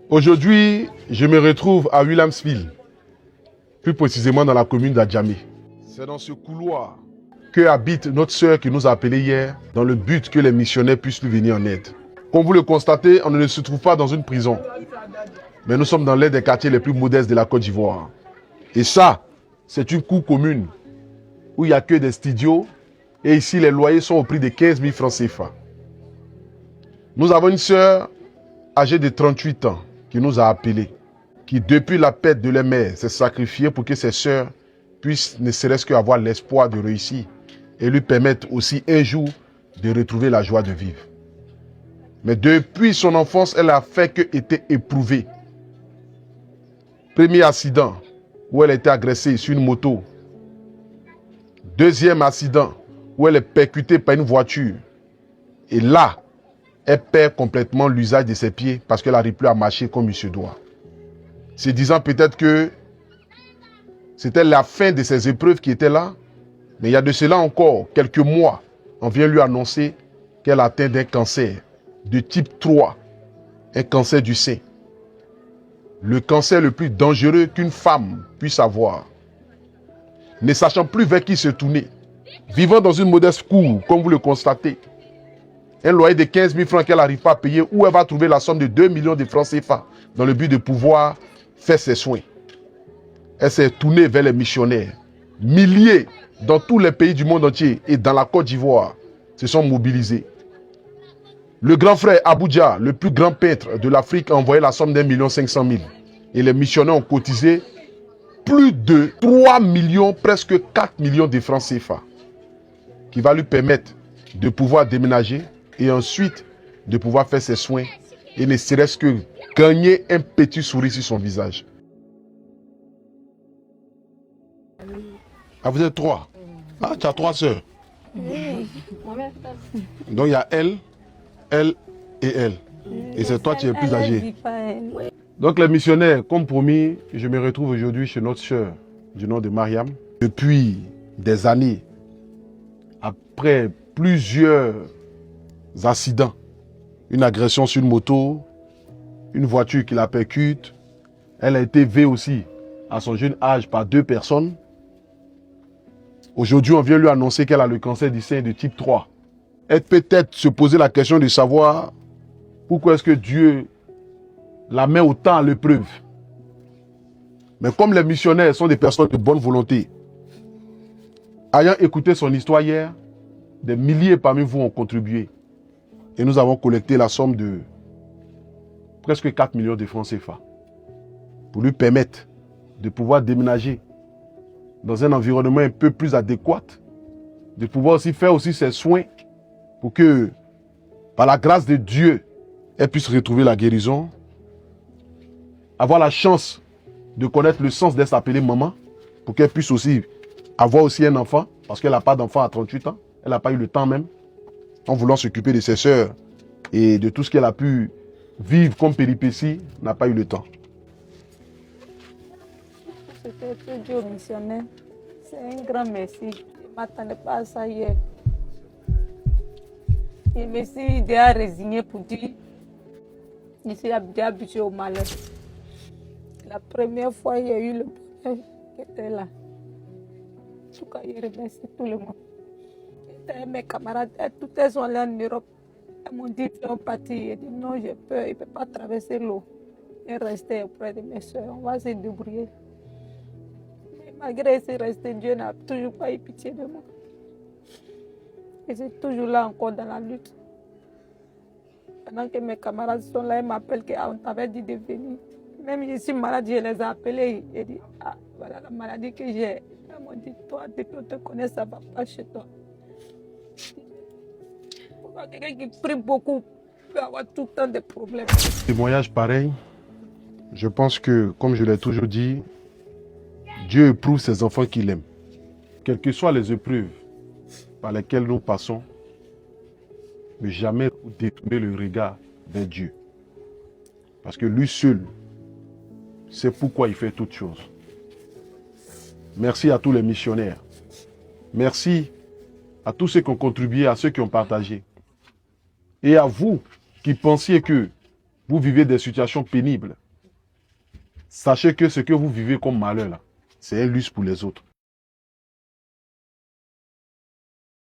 Aujourd'hui, je me retrouve à Williamsville, plus précisément dans la commune d'Adjamé. C'est dans ce couloir que habite notre sœur qui nous a appelés hier, dans le but que les missionnaires puissent lui venir en aide. Comme vous le constatez, on ne se trouve pas dans une prison, mais nous sommes dans l'un des quartiers les plus modestes de la Côte d'Ivoire. Et ça, c'est une cour commune où il n'y a que des studios et ici les loyers sont au prix de 15 000 francs CFA. Nous avons une sœur âgée de 38 ans qui nous a appelés, qui depuis la perte de leur mère s'est sacrifiée pour que ses sœurs puissent ne serait-ce qu'avoir l'espoir de réussir et lui permettre aussi un jour de retrouver la joie de vivre. Mais depuis son enfance, elle a fait que était éprouvée. Premier accident où elle a été agressée sur une moto. Deuxième accident où elle est percutée par une voiture. Et là, elle perd complètement l'usage de ses pieds parce qu'elle n'arrive plus à marcher comme il se doit. Se disant peut-être que c'était la fin de ses épreuves qui étaient là. Mais il y a de cela encore quelques mois, on vient lui annoncer qu'elle atteint d'un cancer de type 3, un cancer du sein. Le cancer le plus dangereux qu'une femme puisse avoir. Ne sachant plus vers qui se tourner, vivant dans une modeste cour, comme vous le constatez, un loyer de 15 000 francs qu'elle n'arrive pas à payer, où elle va trouver la somme de 2 millions de francs CFA dans le but de pouvoir faire ses soins. Elle s'est tournée vers les missionnaires. Milliers dans tous les pays du monde entier et dans la Côte d'Ivoire se sont mobilisés. Le grand frère Abuja, le plus grand peintre de l'Afrique, a envoyé la somme d'1 500 000. Et les missionnaires ont cotisé plus de 3 millions, presque 4 millions de francs CFA, qui va lui permettre de pouvoir déménager et ensuite de pouvoir faire ses soins et ne serait-ce que gagner un petit sourire sur son visage. Ah, vous êtes 3. Ah, tu as 3 sœurs. Donc il y a elle et elle. Et c'est toi qui es le plus âgé. Donc les missionnaires, comme promis, je me retrouve aujourd'hui chez notre sœur du nom de Mariam. Depuis des années, après plusieurs accidents, une agression sur une moto, une voiture qui la percute, elle a été vue aussi à son jeune âge par 2 personnes. Aujourd'hui, on vient lui annoncer qu'elle a le cancer du sein de type 3. Elle peut peut-être se poser la question de savoir pourquoi est-ce que Dieu la met autant à l'épreuve. Mais comme les missionnaires sont des personnes de bonne volonté, ayant écouté son histoire hier, des milliers parmi vous ont contribué. Et nous avons collecté la somme de presque 4 millions de francs CFA pour lui permettre de pouvoir déménager dans un environnement un peu plus adéquat, de pouvoir aussi faire aussi ses soins pour que, par la grâce de Dieu, elle puisse retrouver la guérison, avoir la chance de connaître le sens d'être appelée maman, pour qu'elle puisse aussi avoir aussi un enfant, parce qu'elle n'a pas d'enfant à 38 ans, elle n'a pas eu le temps même, en voulant s'occuper de ses sœurs et de tout ce qu'elle a pu vivre comme péripétie, n'a pas eu le temps. C'était tout Dieu missionnaire. C'est un grand merci. Je ne m'attendais pas à ça hier. Je me suis déjà résignée pour dire je suis déjà habituée au malheur. La première fois, il y a eu le bonheur qui était là. En tout cas, je remercie tout le monde. Mes camarades, tous elles sont allées en Europe. Elles m'ont dit qu'ils sont partis. J'ai dit non, j'ai peur, je ne peux pas traverser l'eau. Et rester auprès de mes soeurs. On va se débrouiller. Malgré ce resté, Dieu n'a toujours pas eu pitié de moi. Et c'est toujours là encore dans la lutte. Pendant que mes camarades sont là, ils m'appellent qu'on t'avait dit de venir. Même je suis malade, je les ai appelés. J'ai dit, ah, voilà la maladie que j'ai. Ils m'ont dit, toi, depuis qu'on te connaît, ça ne va pas chez toi. Quelqu'un qui prie beaucoup peut avoir tout le temps des problèmes. Témoignage pareil, je pense que, comme je l'ai toujours dit, Dieu éprouve ses enfants qu'il aime. Quelles que soient les épreuves par lesquelles nous passons, ne jamais détourner le regard vers Dieu. Parce que lui seul sait pourquoi il fait toutes choses. Merci à tous les missionnaires. Merci à tous ceux qui ont contribué, à ceux qui ont partagé. Et à vous qui pensiez que Vous vivez des situations pénibles. Sachez que ce que vous vivez comme malheur, là, c'est un luxe pour les autres.